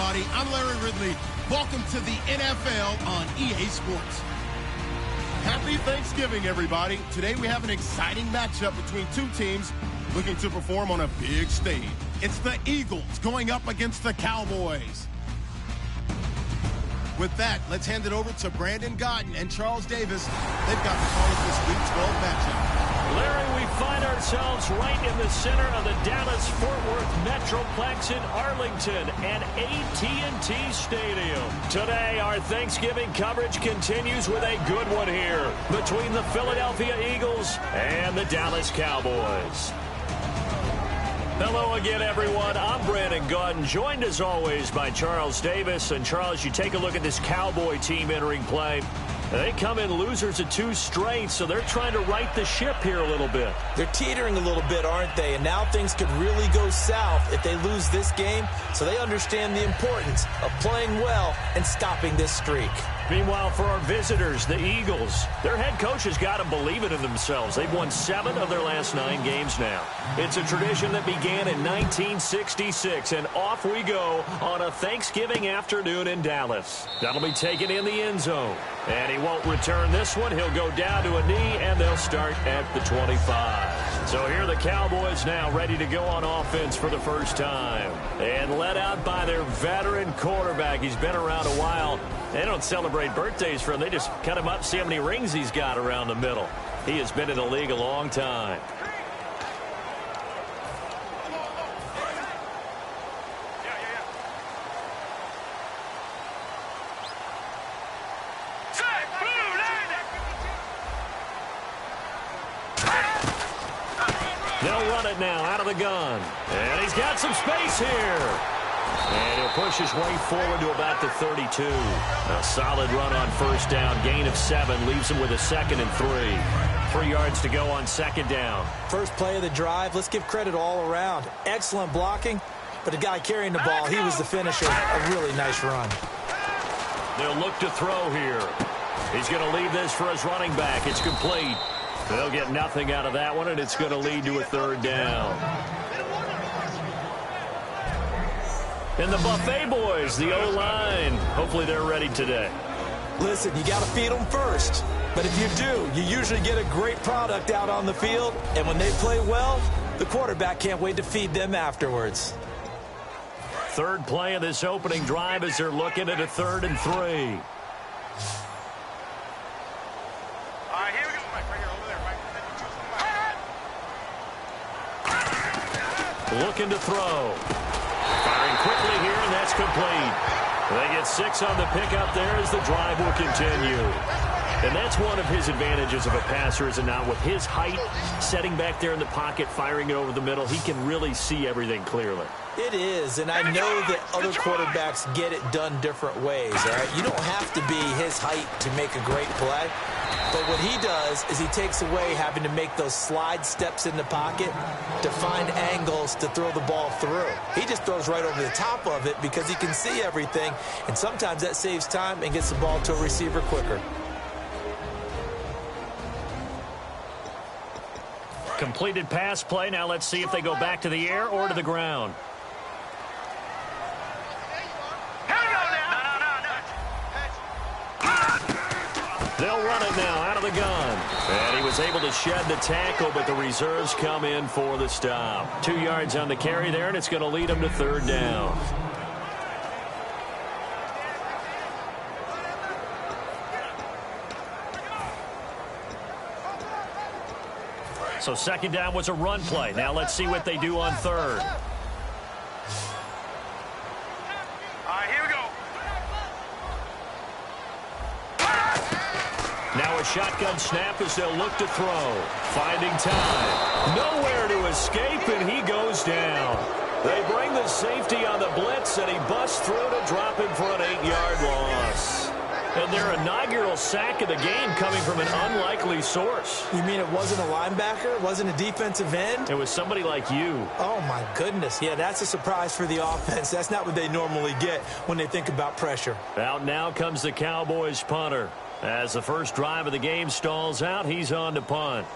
everybody. I'm Larry Ridley. Welcome to the NFL on EA Sports. Happy Thanksgiving, everybody. Today we have an exciting matchup between two teams looking to perform on a big stage. It's the Eagles going up against the Cowboys. With that, let's hand it over to Brandon Godden and Charles Davis. They've got the call of this Week 12 matchup. Larry, we find ourselves right in the center of the Dallas-Fort Worth Metroplex in Arlington and AT&T Stadium. Today, our Thanksgiving coverage continues with a good one here between the Philadelphia Eagles and the Dallas Cowboys. Hello again, everyone. I'm Brandon Godden, joined as always by Charles Davis. And Charles, you take a look at this Cowboy team entering play. They come in losers of 2 straight, so they're trying to right the ship here a little bit. They're teetering a little bit, aren't they? And now things could really go south if they lose this game, so they understand the importance of playing well and stopping this streak. Meanwhile, for our visitors, the Eagles, their head coach has got to believe it in themselves. They've won 7 of their last 9 games now. It's a tradition that began in 1966, and off we go on a Thanksgiving afternoon in Dallas. That'll be taken in the end zone, and he won't return this one. He'll go down to a knee, and they'll start at the 25. So here are the Cowboys now ready to go on offense for the first time. And led out by their veteran quarterback. He's been around a while. They don't celebrate birthdays for him. They just cut him up, see how many rings he's got around the middle. He has been in the league a long time. They'll run it now out of the gun. And he's got some space here. And he'll push his way forward to about the 32. A solid run on first down. Gain of 7 leaves him with a 2nd and 3. 3 yards to go on 2nd down. First play of the drive. Let's give credit all around. Excellent blocking. But the guy carrying the ball, he was the finisher. A really nice run. They'll look to throw here. He's going to leave this for his running back. It's complete. They'll get nothing out of that one, and it's going to lead to a 3rd down. And the Buffet boys, the O-line, hopefully they're ready today. Listen, you got to feed them first. But if you do, you usually get a great product out on the field. And when they play well, the quarterback can't wait to feed them afterwards. 3rd play of this opening drive as they're looking at a 3rd and 3. All right, here we go, Mike. Right here, over there, Mike. Looking to throw. Firing quickly here, and that's complete. They get 6 on the pickup there as the drive will continue. And that's one of his advantages of a passer, is it not? With his height, setting back there in the pocket, firing it over the middle, he can really see everything clearly. It is, and I know that other quarterbacks get it done different ways, all right? You don't have to be his height to make a great play. But what he does is he takes away having to make those slide steps in the pocket to find angles to throw the ball through. He just throws right over the top of it because he can see everything, and sometimes that saves time and gets the ball to a receiver quicker. Completed pass play. Now let's see if they go back to the air or to the ground. They'll run it now out of the gun. And he was able to shed the tackle, but the reserves come in for the stop. 2 yards on the carry there, and it's going to lead him to 3rd down. So 2nd down was a run play. Now let's see what they do on 3rd. Now a shotgun snap as they'll look to throw. Finding time. Nowhere to escape, and he goes down. They bring the safety on the blitz, and he busts through to drop him for an 8-yard loss. And their inaugural sack of the game coming from an unlikely source. You mean it wasn't a linebacker? It wasn't a defensive end? It was somebody like you. Oh, my goodness. Yeah, that's a surprise for the offense. That's not what they normally get when they think about pressure. Out now comes the Cowboys punter. As the first drive of the game stalls out, he's on to punt.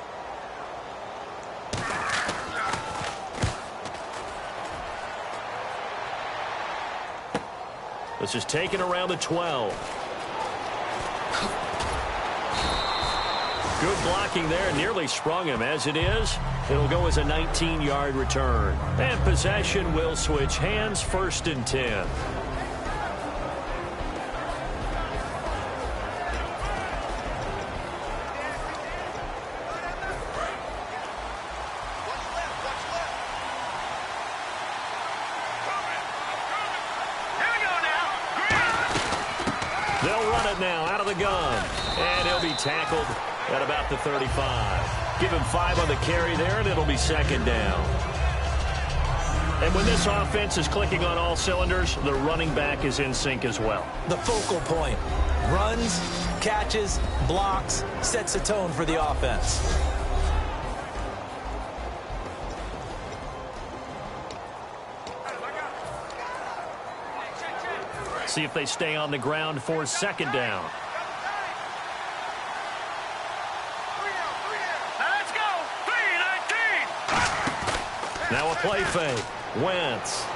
This is taken around the 12. Good blocking there. Nearly sprung him. As it is, it'll go as a 19-yard return. And possession will switch hands, 1st and 10. They'll run it now out of the gun. And he'll be tackled at about the 35. Give him 5 on the carry there, and it'll be 2nd down. And when this offense is clicking on all cylinders, the running back is in sync as well. The focal point. Runs, catches, blocks, sets a tone for the offense. See if they stay on the ground for 2nd down. Let's go. 3-19. Now a play fake. Wentz.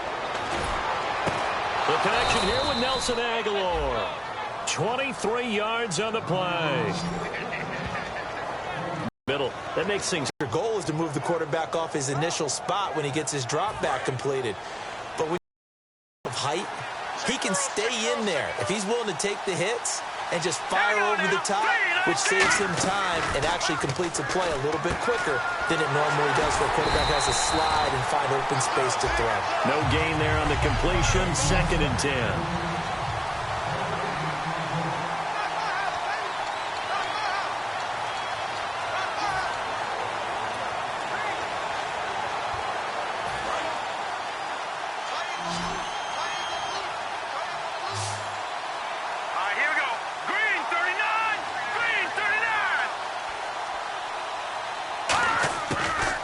The connection here with Nelson Aguilar. 23 yards on the play. Middle. That makes things. Your goal is to move the quarterback off his initial spot when he gets his drop back completed. But when you have height, he can stay in there if he's willing to take the hits and just fire over the top, which saves him time and actually completes a play a little bit quicker than it normally does for a quarterback has to slide and find open space to throw. No gain there on the completion. 2nd and 10.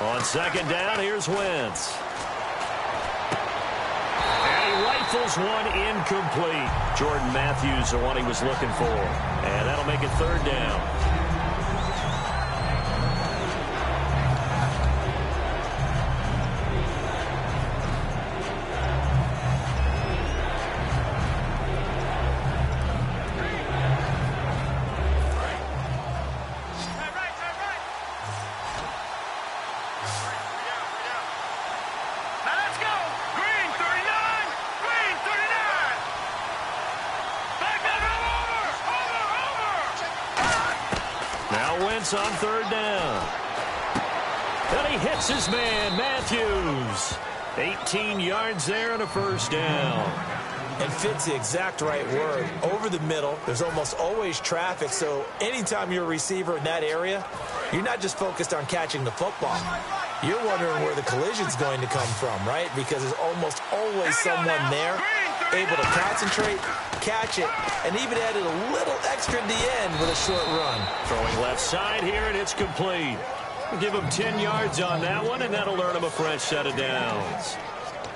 On 2nd down, here's Wentz. And he rifles one incomplete. Jordan Matthews, the one he was looking for. And that'll make it 3rd down. On 3rd down. And he hits his man, Matthews. 18 yards there and a 1st down. And fits the exact right word. Over the middle, there's almost always traffic, so anytime you're a receiver in that area, you're not just focused on catching the football. You're wondering where the collision's going to come from, right? Because there's almost always someone there able to concentrate, catch it, and even added a little extra at the end with a short run. Throwing left side here, and it's complete. We'll give him 10 yards on that one, and that'll earn him a fresh set of downs.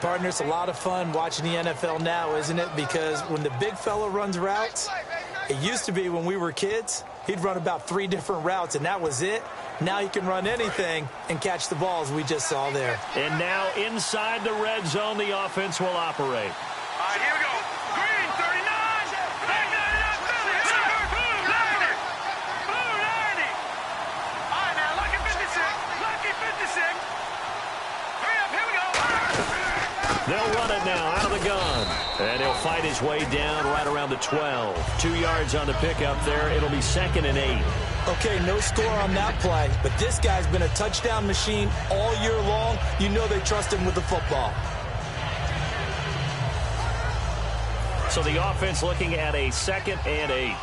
Partner, it's a lot of fun watching the NFL now, isn't it? Because when the big fella runs routes, it used to be when we were kids, he'd run about 3 different routes, and that was it. Now he can run anything and catch the balls we just saw there. And now inside the red zone, the offense will operate. All right, here we go. Green, 39. Back 99, Philly. Blue 90. Blue 90. All right, now, lucky 56. Lucky 56. Hurry up, here we go. They'll run it now out of the gun. And he'll fight his way down right around the 12. 2 yards on the pickup there. It'll be 2nd and 8. Okay, no score on that play, but this guy's been a touchdown machine all year long. You know they trust him with the football. So the offense looking at a 2nd and 8.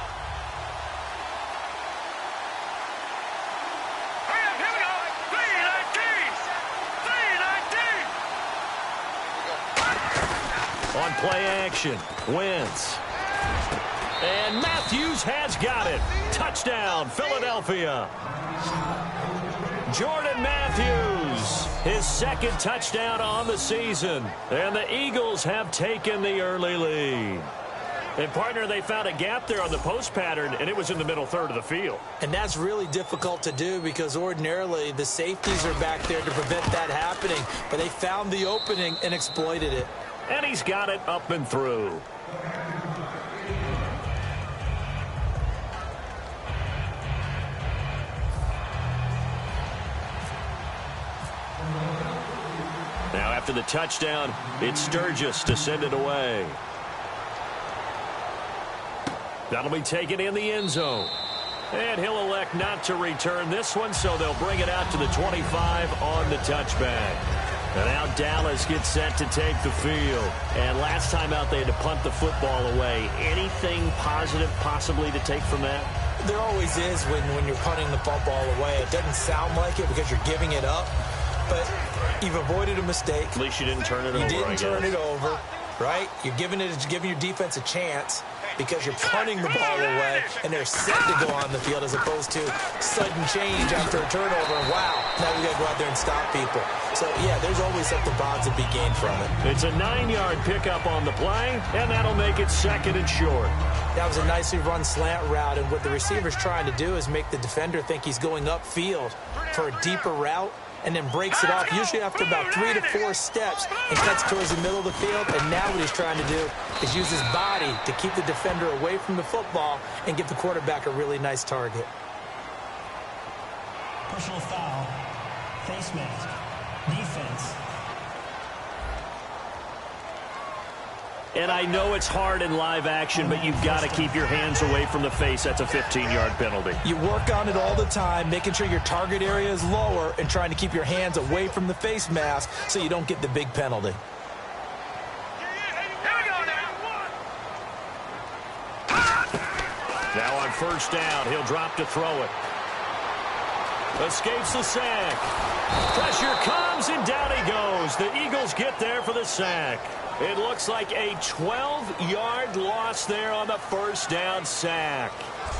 On play action, Wentz. And Matthews has got it. Touchdown, Philadelphia. Jordan Matthews, his 2nd touchdown on the season. And the Eagles have taken the early lead. And, partner, they found a gap there on the post pattern, and it was in the middle third of the field. And that's really difficult to do because ordinarily the safeties are back there to prevent that happening. But they found the opening and exploited it. And he's got it up and through. after the touchdown, it's Sturgis to send it away. That'll be taken in the end zone. And he'll elect not to return this one, so they'll bring it out to the 25 on the touchback. And now Dallas gets set to take the field. And last time out, they had to punt the football away. Anything positive possibly to take from that? There always is when you're punting the football away. It doesn't sound like it because you're giving it up, but you've avoided a mistake. At least you didn't turn it over. You didn't turn it over, right? You're giving your defense a chance because you're punting the ball away, and they're set to go on the field as opposed to sudden change after a turnover. And wow, now we got to go out there and stop people. So, yeah, there's always something positive to be gained from it. It's a 9-yard pickup on the play, and that'll make it 2nd and short. That was a nicely run slant route, and what the receiver's trying to do is make the defender think he's going upfield for a deeper route, and then breaks it off, usually after about 3 to 4 steps, and cuts towards the middle of the field. And now what he's trying to do is use his body to keep the defender away from the football and give the quarterback a really nice target. Personal foul, face mask, defense. And I know it's hard in live action, but you've got to keep your hands away from the face. That's a 15-yard penalty. You work on it all the time, making sure your target area is lower and trying to keep your hands away from the face mask so you don't get the big penalty. Now on 1st down, he'll drop to throw it. Escapes the sack. Pressure comes, and down he goes. The Eagles get there for the sack. It looks like a 12-yard loss there on the 1st down sack.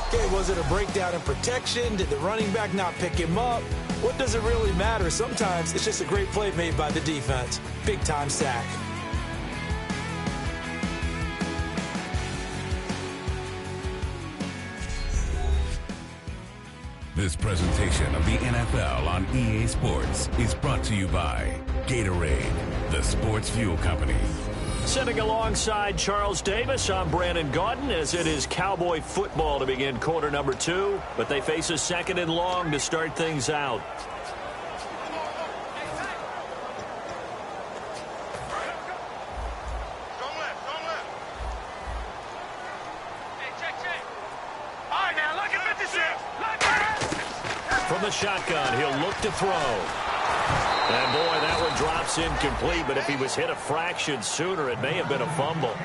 Okay, was it a breakdown in protection? Did the running back not pick him up? What does it really matter? Sometimes it's just a great play made by the defense. Big-time sack. This presentation of the NFL on EA Sports is brought to you by Gatorade, the sports fuel company. Sitting alongside Charles Davis, I'm Brandon Gaudin, as it is Cowboy football to begin quarter number 2, but they face a 2nd and long to start things out. From the shotgun, he'll look to throw. And, boy, that one drops incomplete, but if he was hit a fraction sooner, it may have been a fumble.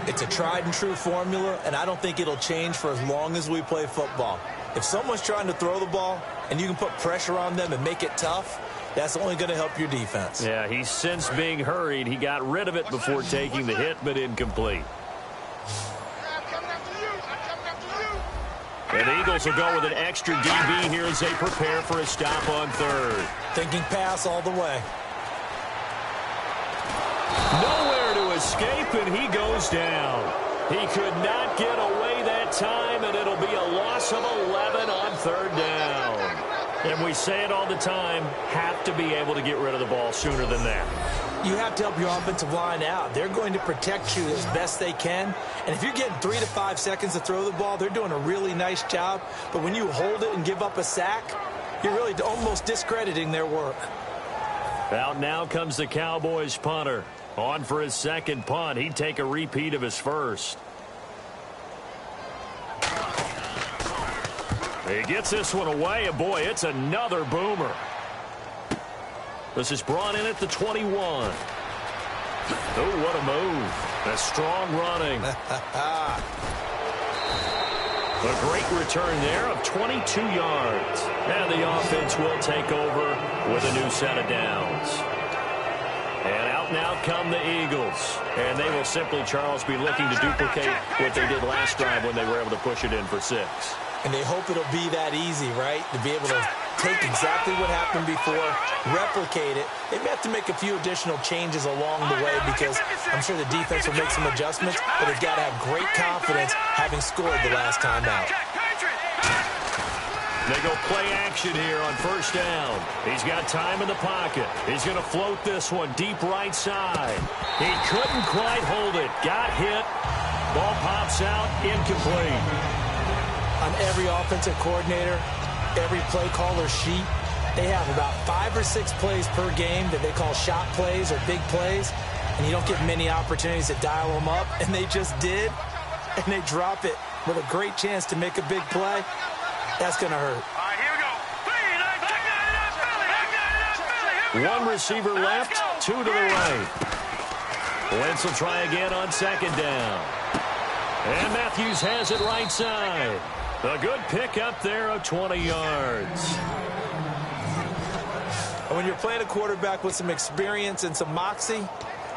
It's a tried-and-true formula, and I don't think it'll change for as long as we play football. If someone's trying to throw the ball and you can put pressure on them and make it tough, that's only going to help your defense. Yeah, he's since being hurried. He got rid of it before taking the hit, but incomplete. And the Eagles will go with an extra DB here as they prepare for a stop on 3rd. Thinking pass all the way. Nowhere to escape, and he goes down. He could not get away that time, and it'll be a loss of 11 on 3rd down. And we say it all the time, have to be able to get rid of the ball sooner than that. You have to help your offensive line out. They're going to protect you as best they can. And if you're getting 3 to 5 seconds to throw the ball, they're doing a really nice job. But when you hold it and give up a sack, you're really almost discrediting their work. Out now comes the Cowboys punter. On for his 2nd punt. He'd take a repeat of his 1st. He gets this one away, and boy, it's another boomer. This is brought in at the 21. Oh, what a move. A strong running. A great return there of 22 yards. And the offense will take over with a new set of downs. And out now come the Eagles. And they will simply, Charles, be looking to duplicate what they did last drive when they were able to push it in for 6. And they hope it'll be that easy, right? To be able to take exactly what happened before, replicate it. They may have to make a few additional changes along the way because I'm sure the defense will make some adjustments, but they've got to have great confidence having scored the last time out. They go play action here on 1st down. He's got time in the pocket. He's going to float this one deep right side. He couldn't quite hold it. Got hit. Ball pops out. Incomplete. On every offensive coordinator, every play caller sheet, they have about 5 or 6 plays per game that they call shot plays or big plays, and you don't get many opportunities to dial them up, and they just did, and they drop it with a great chance to make a big play. That's going to hurt. All right, here we go. One receiver left, 2 to the right. Wentz will try again on second down. And Matthews has it right side. A good pickup there of 20 yards. When you're playing a quarterback with some experience and some moxie,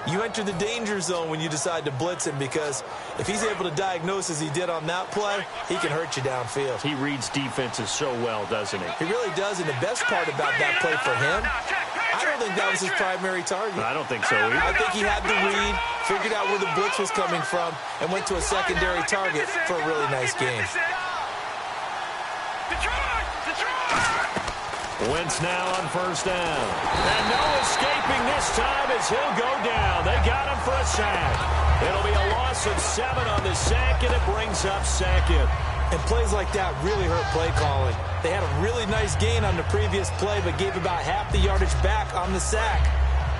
you enter the danger zone when you decide to blitz him, because if he's able to diagnose as he did on that play, he can hurt you downfield. He reads defenses so well, doesn't he? He really does, and the best part about that play for him, I don't think that was his primary target. I don't think so either. I think he had the read, figured out where the blitz was coming from, and went to a secondary target for a really nice game. Wentz now on first down. And no escaping this time as he'll go down. They got him for a sack. It'll be a loss of 7 on the sack, and it brings up second. And plays like that really hurt play calling. They had a really nice gain on the previous play, but gave about half the yardage back on the sack.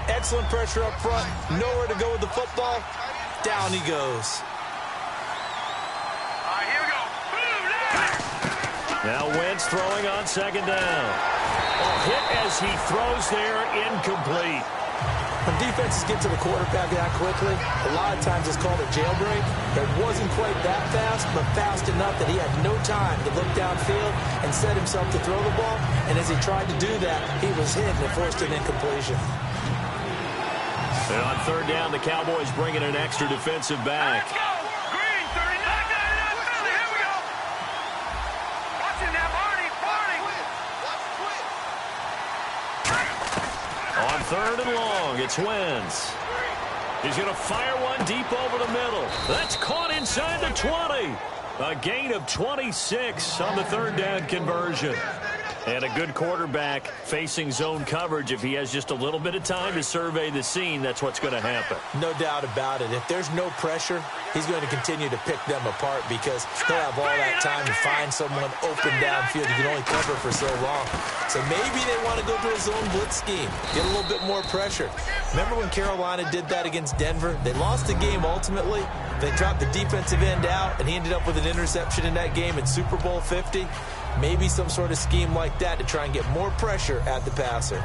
Excellent pressure up front. Nowhere to go with the football. Down he goes. All right, here we go. Now Wentz throwing on second down. A hit as he throws there, incomplete. When defenses get to the quarterback that quickly, a lot of times it's called a jailbreak. It wasn't quite that fast, but fast enough that he had no time to look downfield and set himself to throw the ball. And as he tried to do that, he was hit and forced an incompletion. And on third down, the Cowboys bring in an extra defensive back. Let's go. Green, 39. Philly, here we go. Watching that, Barney. On third and long, it's Wentz. He's going to fire one deep over the middle. That's caught inside the 20. A gain of 26 on the third down conversion. And a good quarterback facing zone coverage. If he has just a little bit of time to survey the scene, that's what's going to happen. No doubt about it. If there's no pressure, he's going to continue to pick them apart, because he'll have all that time to find someone open downfield. You can only cover for so long. So maybe they want to go to a zone blitz scheme, get a little bit more pressure. Remember when Carolina did that against Denver? They lost the game ultimately. They dropped the defensive end out, and he ended up with an interception in that game in Super Bowl 50. Maybe some sort of scheme like that to try and get more pressure at the passer.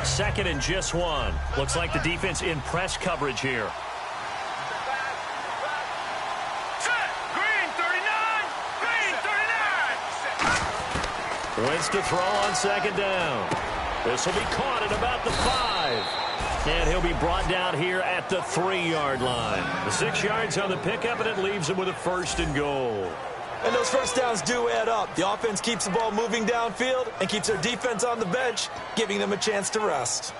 Second and just 1. Looks like the defense in press coverage here. Green, 39. Wentz to throw on second down. This will be caught at about the 5. And he'll be brought down here at the 3-yard line. The 6 yards on the pickup, and it leaves him with a first and goal. And those first downs do add up. The offense keeps the ball moving downfield and keeps their defense on the bench, giving them a chance to rest.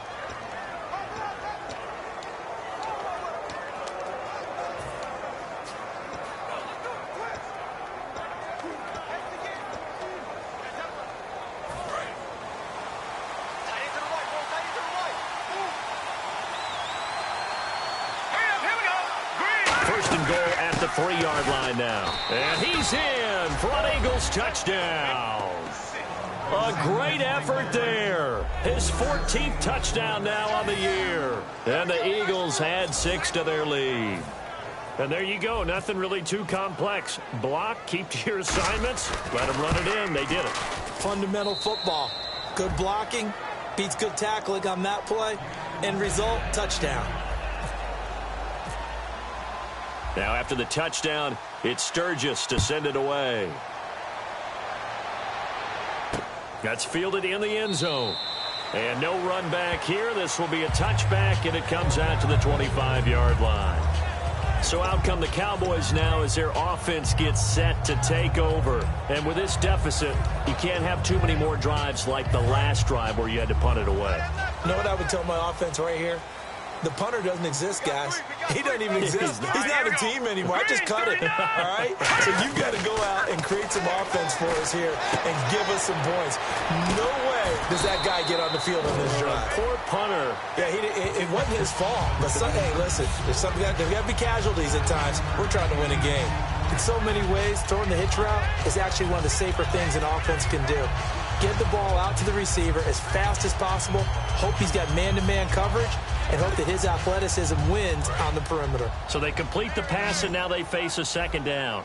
First and goal at the 3-yard line now. And he's in for an Eagles touchdown. A great effort there. His 14th touchdown now on the year. And the Eagles add 6 to their lead. And there you go. Nothing really too complex. Block, keep to your assignments, let them run it in. They did it. Fundamental football. Good blocking beats good tackling on that play. End result, touchdown. Now after the touchdown, it's Sturgis to send it away. That's fielded in the end zone. And no run back here. This will be a touchback, and it comes out to the 25-yard line. So out come the Cowboys now as their offense gets set to take over. And with this deficit, you can't have too many more drives like the last drive where you had to punt it away. You know what I would tell my offense right here? The punter doesn't exist, guys. He doesn't even exist. He's not a team anymore. I just cut it, all right? So you've got to go out and create some offense for us here and give us some points. No way does that guy get on the field on this drive. Poor punter. Yeah, it wasn't his fault. But, hey, listen, there's got to be casualties at times. We're trying to win a game. In so many ways, throwing the hitch route is actually one of the safer things an offense can do. Get the ball out to the receiver as fast as possible. Hope he's got man-to-man coverage, and hope that his athleticism wins on the perimeter. So they complete the pass, and now they face a second down.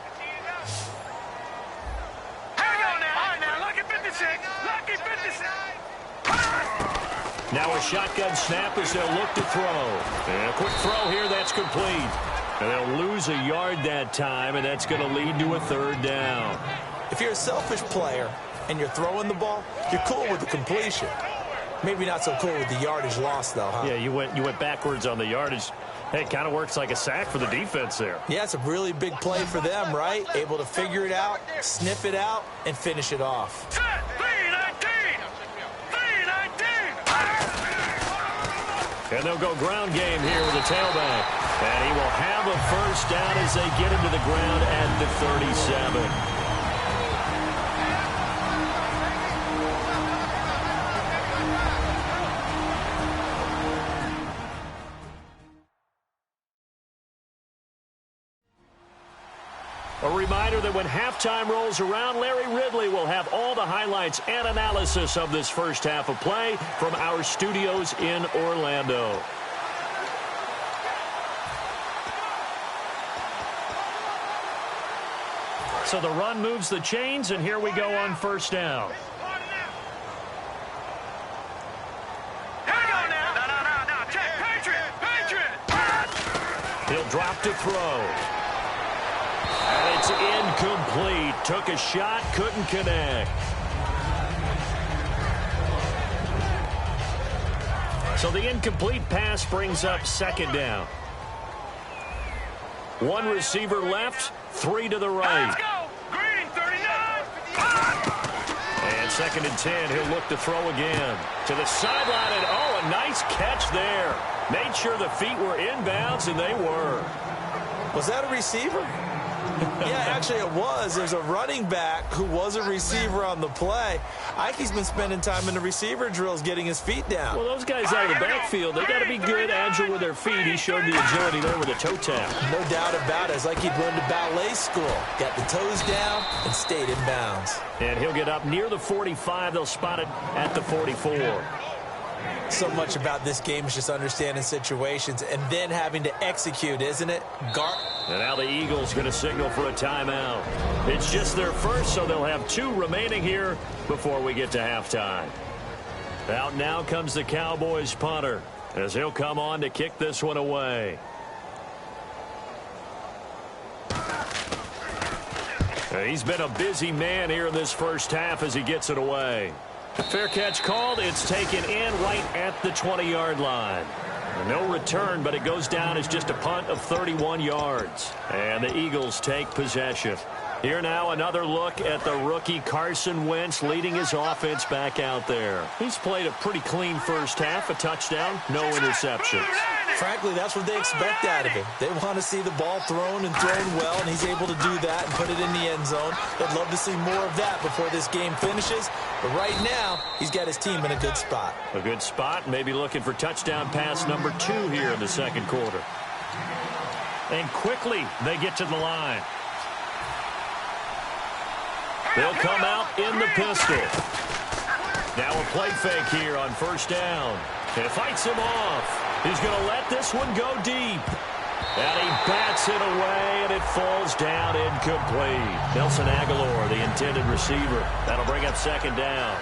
Now a shotgun snap as they'll look to throw. And a quick throw here, that's complete. And they'll lose a yard that time, and that's going to lead to a third down. If you're a selfish player and you're throwing the ball, you're cool with the completion. Maybe not so cool with the yardage loss, though, huh? Yeah, you went backwards on the yardage. Hey, it kind of works like a sack for the defense there. Yeah, it's a really big play for them, right? Able to figure it out, sniff it out, and finish it off. And they'll go ground game here with the tailback. And he will have a first down as they get him to the ground at the 37. A reminder that when halftime rolls around, Larry Ridley will have all the highlights and analysis of this first half of play from our studios in Orlando. So the run moves the chains, and here we go on first down. He'll drop to throw. And it's incomplete. Took a shot, couldn't connect. So the incomplete pass brings up second down. One receiver left, three to the right. Let's go. Green, 39. And second and 10, he'll look to throw again. To the sideline, and oh, a nice catch there. Made sure the feet were inbounds, and they were. Was that a receiver? Yeah, actually it was. There's a running back who was a receiver on the play. Ike's been spending time in the receiver drills getting his feet down. Well, those guys out of the backfield, they got to be good, agile with their feet. He showed the agility there with a toe tap. No doubt about it. It's like he'd run to ballet school. Got the toes down and stayed in bounds. And he'll get up near the 45. They'll spot it at the 44. So much about this game is just understanding situations and then having to execute, isn't it? And now the Eagles going to signal for a timeout. It's just their first, so they'll have two remaining here before we get to halftime. Out now comes the Cowboys punter as he'll come on to kick this one away. He's been a busy man here in this first half as he gets it away. Fair catch called. It's taken in right at the 20-yard line. No return, but it goes down as just a punt of 31 yards. And the Eagles take possession. Here now another look at the rookie Carson Wentz leading his offense back out there. He's played a pretty clean first half, a touchdown, no interceptions. Frankly, that's what they expect out of him. They want to see the ball thrown and thrown well, and he's able to do that and put it in the end zone. They'd love to see more of that before this game finishes. But right now, he's got his team in a good spot. A good spot, maybe looking for touchdown pass number 2 here in the second quarter. And quickly, they get to the line. They'll come out in the pistol. Now a play fake here on first down. And it fights him off. He's going to let this one go deep. And he bats it away, and it falls down incomplete. Nelson Aguilar, the intended receiver. That'll bring up second down.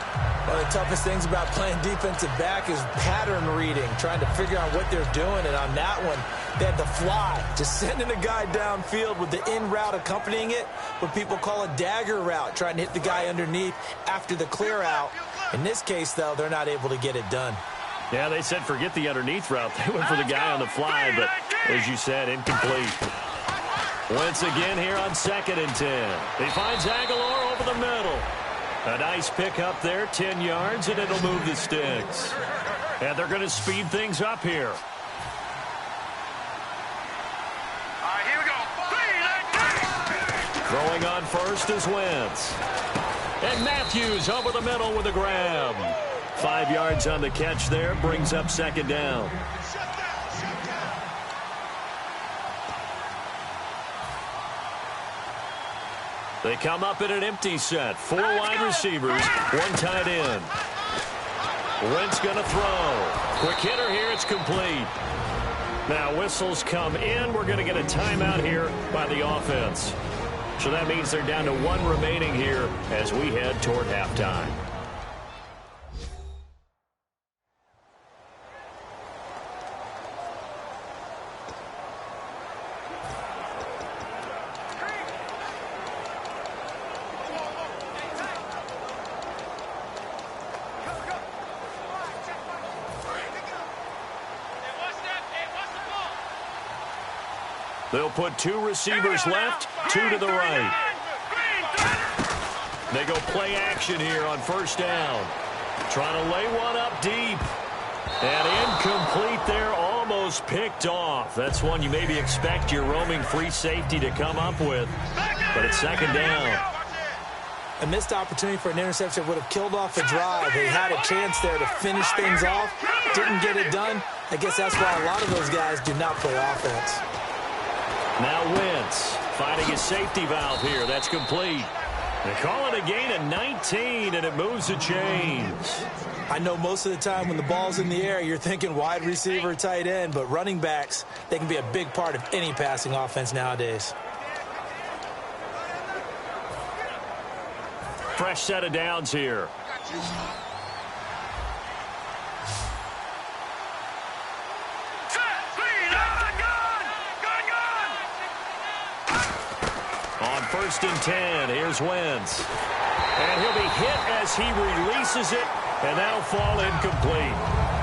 One of the toughest things about playing defensive back is pattern reading, trying to figure out what they're doing. And on that one, they had to fly, just sending a guy downfield with the in route accompanying it, what people call a dagger route, trying to hit the guy underneath after the clear out. In this case, though, they're not able to get it done. Yeah, they said forget the underneath route. They went for the guy on the fly, but as you said, incomplete. Once again here on second and 10. He finds Aguilar over the middle. A nice pick up there, 10 yards, and it'll move the sticks. And they're going to speed things up here. Here we go. Throwing on first is Wentz. And Matthews over the middle with a grab. 5 yards on the catch there, brings up second down. They come up in an empty set. 4 wide receivers, 1 tight end. Wentz going to throw. Quick hitter here. It's complete. Now whistles come in. We're going to get a timeout here by the offense. So that means they're down to 1 remaining here as we head toward halftime. They'll put 2 receivers left, 2 to the right. They go play action here on first down. Trying to lay one up deep. And incomplete there, almost picked off. That's one you maybe expect your roaming free safety to come up with. But it's second down. A missed opportunity for an interception would have killed off a drive. They had a chance there to finish things off. Didn't get it done. I guess that's why a lot of those guys do not play offense. Now Wentz finding his safety valve here. That's complete. They call it a gain of 19, and it moves the chains. I know most of the time when the ball's in the air, you're thinking wide receiver, tight end, but running backs, they can be a big part of any passing offense nowadays. Fresh set of downs here. On 1st and 10, here's Wentz. And he'll be hit as he releases it, and that'll fall incomplete.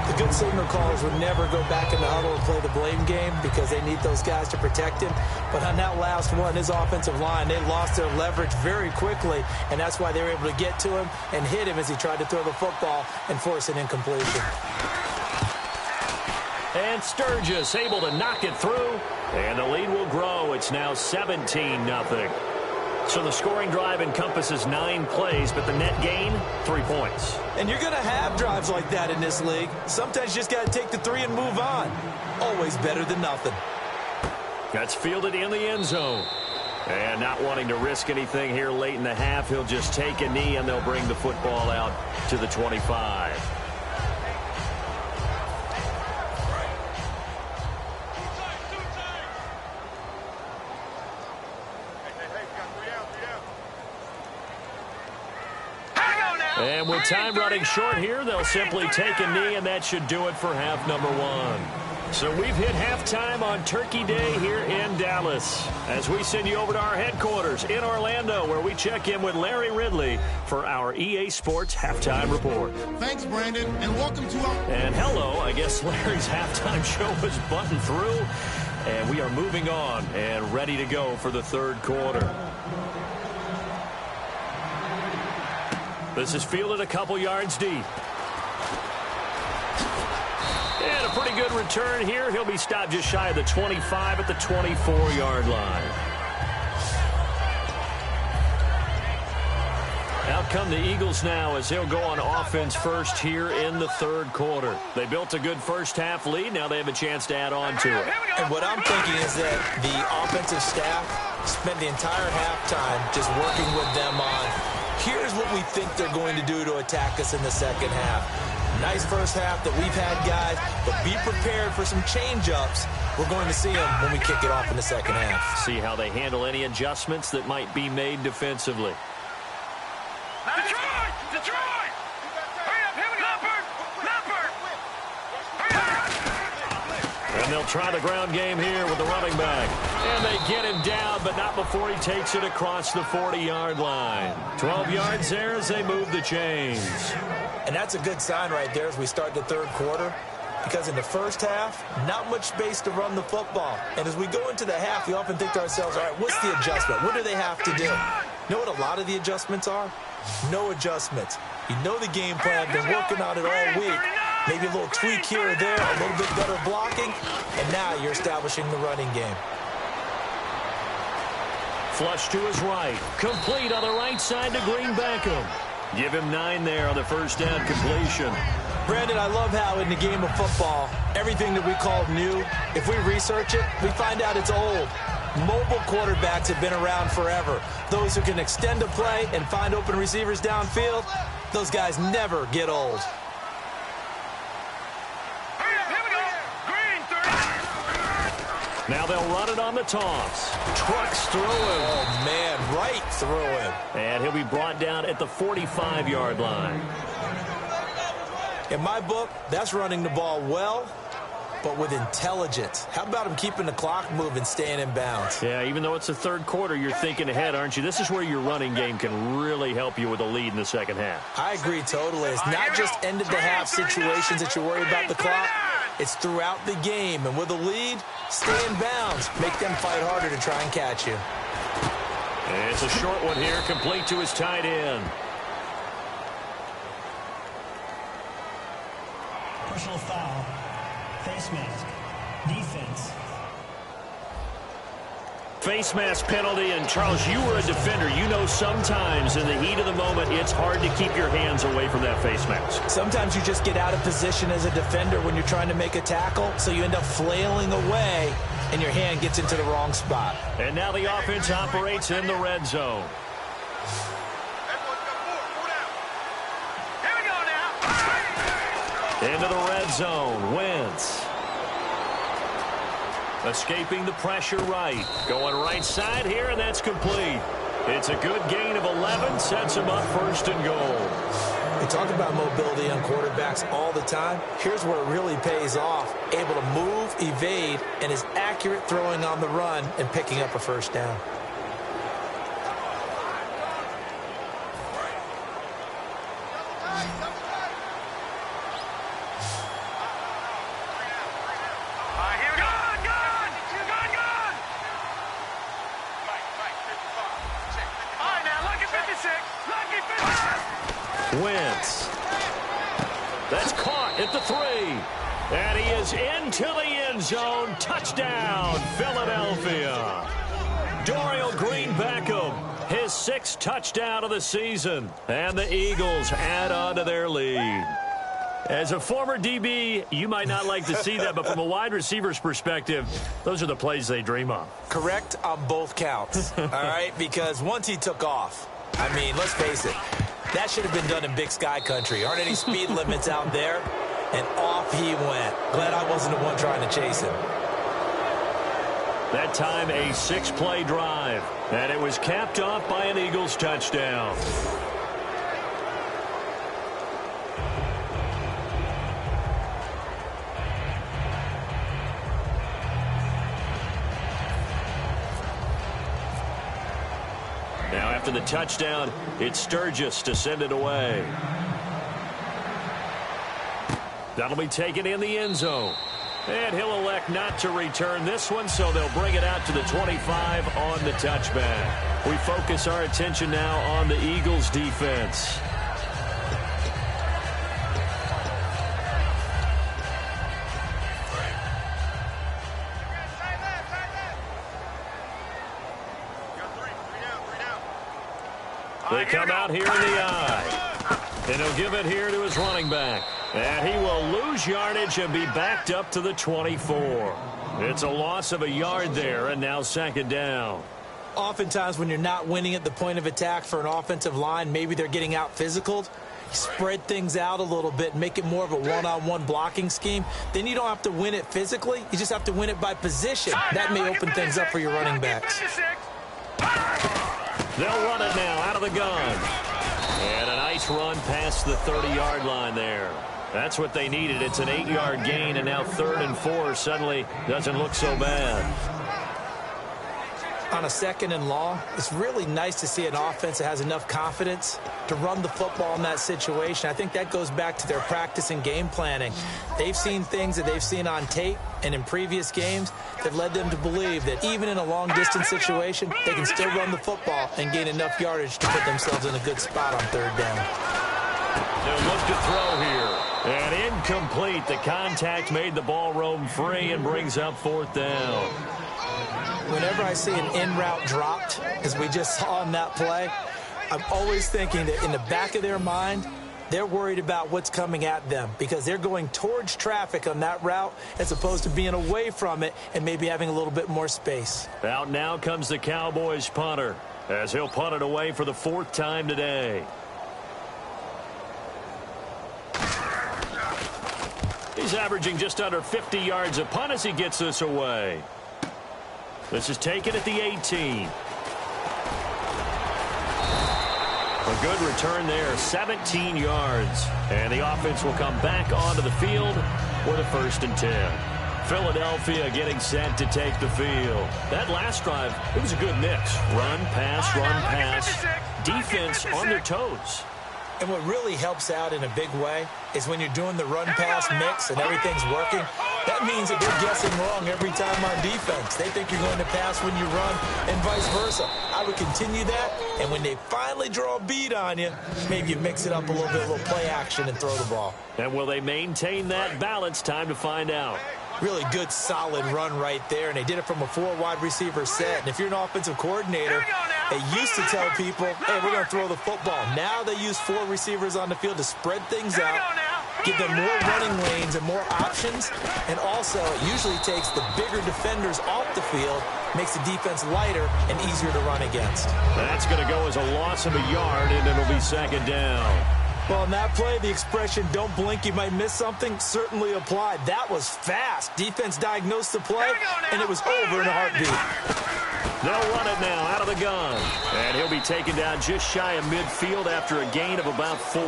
The good signal callers would never go back in the huddle and play the blame game because they need those guys to protect him. But on that last one, his offensive line, they lost their leverage very quickly, and that's why they were able to get to him and hit him as he tried to throw the football and force an incompletion. And Sturgis able to knock it through, and the lead will grow. It's now 17-0. So the scoring drive encompasses 9 plays, but the net gain, 3 points. And you're going to have drives like that in this league. Sometimes you just got to take the 3 and move on. Always better than nothing. That's fielded in the end zone. And not wanting to risk anything here late in the half, he'll just take a knee, and they'll bring the football out to the 25. And with time running short here, they'll simply take a knee, and that should do it for half number 1. So we've hit halftime on Turkey Day here in Dallas as we send you over to our headquarters in Orlando, where we check in with Larry Ridley for our EA Sports Halftime Report. Thanks, Brandon, and welcome to our... And hello, I guess Larry's halftime show was buttoned through, and we are moving on and ready to go for the 3rd quarter. This is fielded a couple yards deep. And a pretty good return here. He'll be stopped just shy of the 25 at the 24-yard line. Out come the Eagles now as they'll go on offense first here in the 3rd quarter. They built a good first-half lead. Now they have a chance to add on to it. And what I'm thinking is that the offensive staff spent the entire halftime just working with them on, here's what we think they're going to do to attack us in the second half. Nice first half that we've had, guys, but be prepared for some change-ups. We're going to see them when we kick it off in the second half. See how they handle any adjustments that might be made defensively. Detroit! Detroit! Hurry up, here we go! Leopard! And they'll try the ground game here with the running back. And they get him down, but not before he takes it across the 40-yard line. 12 yards there as they move the chains. And that's a good sign right there as we start the 3rd quarter, because in the first half, not much space to run the football. And as we go into the half, we often think to ourselves, all right, what's the adjustment? What do they have to do? You know what a lot of the adjustments are? No adjustments. You know the game plan, been working on it all week. Maybe a little tweak here or there, a little bit better blocking, and now you're establishing the running game. Flush to his right. Complete on the right side to Green Beckham. Give him 9 there on the first down completion. Brandon, I love how in the game of football, everything that we call new, if we research it, we find out it's old. Mobile quarterbacks have been around forever. Those who can extend a play and find open receivers downfield, those guys never get old. Now they'll run it on the toss. Trucks through him. Oh, man, right through him. And he'll be brought down at the 45-yard line. In my book, that's running the ball well, but with intelligence. How about him keeping the clock moving, staying in bounds? Yeah, even though it's the third quarter, you're thinking ahead, aren't you? This is where your running game can really help you with a lead in the second half. I agree totally. It's not just end-of-the-half situations that you worry about the clock. It's throughout the game. And with a lead, stay in bounds. Make them fight harder to try and catch you. And it's a short one here, complete to his tight end. Personal foul. Face mask. Defense. Face mask penalty, and Charles, you were a defender. You know sometimes in the heat of the moment, it's hard to keep your hands away from that face mask. Sometimes you just get out of position as a defender when you're trying to make a tackle, so you end up flailing away, and your hand gets into the wrong spot. And now the offense operates in the red zone. Here we go now. Into the red zone, Wentz. Escaping the pressure right. Going right side here, and that's complete. It's a good gain of 11. Sets him up first and goal. We talk about mobility on quarterbacks all the time. Here's where it really pays off. Able to move, evade, and is accurate throwing on the run and picking up a first down. Wentz. That's caught at the 3. And he is into the end zone. Touchdown, Philadelphia. Dorial Green-Beckham, his 6th touchdown of the season. And the Eagles add on to their lead. As a former DB, you might not like to see that, but from a wide receiver's perspective, those are the plays they dream of. Correct on both counts, all right? Because once he took off, I mean, let's face it, that should have been done in Big Sky country. Aren't any speed limits out there? And off he went. Glad I wasn't the one trying to chase him. That time a 6-play drive, and it was capped off by an Eagles touchdown. Now after the touchdown, it's Sturgis to send it away. That'll be taken in the end zone. And he'll elect not to return this one, so they'll bring it out to the 25 on the touchback. We focus our attention now on the Eagles' defense. They come out here in the eye. And he'll give it here to his running back. And he will lose yardage and be backed up to the 24. It's a loss of a yard there, and now second down. Oftentimes when you're not winning at the point of attack for an offensive line, maybe they're getting out physical. Spread things out a little bit, make it more of a one-on-one blocking scheme. Then you don't have to win it physically. You just have to win it by position. That may open things up for your running backs. They'll run it now out of the gun. And a nice run past the 30-yard line there. That's what they needed. It's an 8-yard gain, and now 3rd and 4 suddenly doesn't look so bad. On a 2nd and long, it's really nice to see an offense that has enough confidence to run the football in that situation. I think that goes back to their practice and game planning. They've seen things that they've seen on tape and in previous games that led them to believe that even in a long-distance situation, they can still run the football and gain enough yardage to put themselves in a good spot on 3rd down. They'll look to throw here. And incomplete. The contact made the ball roam free and brings up 4th down. Whenever I see an in-route dropped, as we just saw in that play, I'm always thinking that in the back of their mind, They're worried about what's coming at them because they're going towards traffic on that route as opposed to being away from it and maybe having a little bit more space. Out now comes the Cowboys punter as he'll punt it away for the 4th time today. He's averaging just under 50 yards a punt as he gets this away. This is taken at the 18. A good return there, 17 yards. And the offense will come back onto the field with a 1st and 10. Philadelphia getting set to take the field. That last drive, it was a good mix. Run, pass, defense on their toes. And what really helps out in a big way is when you're doing the run-pass mix and everything's working, that means that they're guessing wrong every time on defense. They think you're going to pass when you run and vice versa. I would continue that, and when they finally draw a beat on you, maybe you mix it up a little bit, a little play action and throw the ball. And will they maintain that balance? Time to find out. Really good, solid run right there, and they did it from a 4-wide receiver set. And if you're an offensive coordinator, they used to tell people, hey, we're going to throw the football. Now they use 4 receivers on the field to spread things out, give them more running lanes and more options, and also it usually takes the bigger defenders off the field, makes the defense lighter and easier to run against. That's going to go as a loss of a yard, and it'll be 2nd down. Well, in that play, the expression, don't blink, you might miss something, certainly applied. That was fast. Defense diagnosed the play, and it was over in a heartbeat. They'll run it now out of the gun. And he'll be taken down just shy of midfield after a gain of about 4.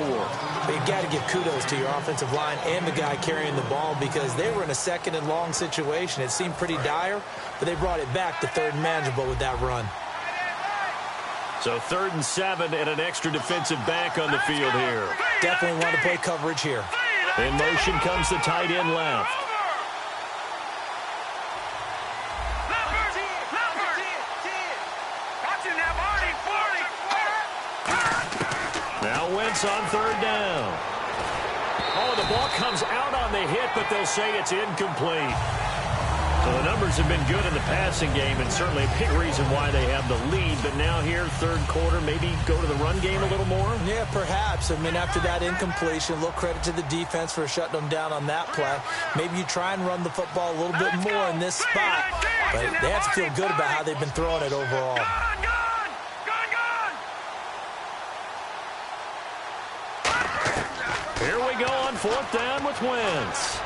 But you got to give kudos to your offensive line and the guy carrying the ball because they were in a 2nd and long situation. It seemed pretty dire, but they brought it back to 3rd and manageable with that run. So 3rd and 7 and an extra defensive back on the field here. Definitely want to play coverage here. In motion comes the tight end left. Now Wentz on 3rd down. Oh, the ball comes out on the hit, but they'll say it's incomplete. So the numbers have been good in the passing game, and certainly a big reason why they have the lead. But now here, 3rd quarter, maybe go to the run game a little more? Yeah, perhaps. I mean, after that incompletion, a little credit to the defense for shutting them down on that play. Maybe you try and run the football a little bit more in this spot. But they have to feel good about how they've been throwing it overall. Here we go on 4th down with Wentz.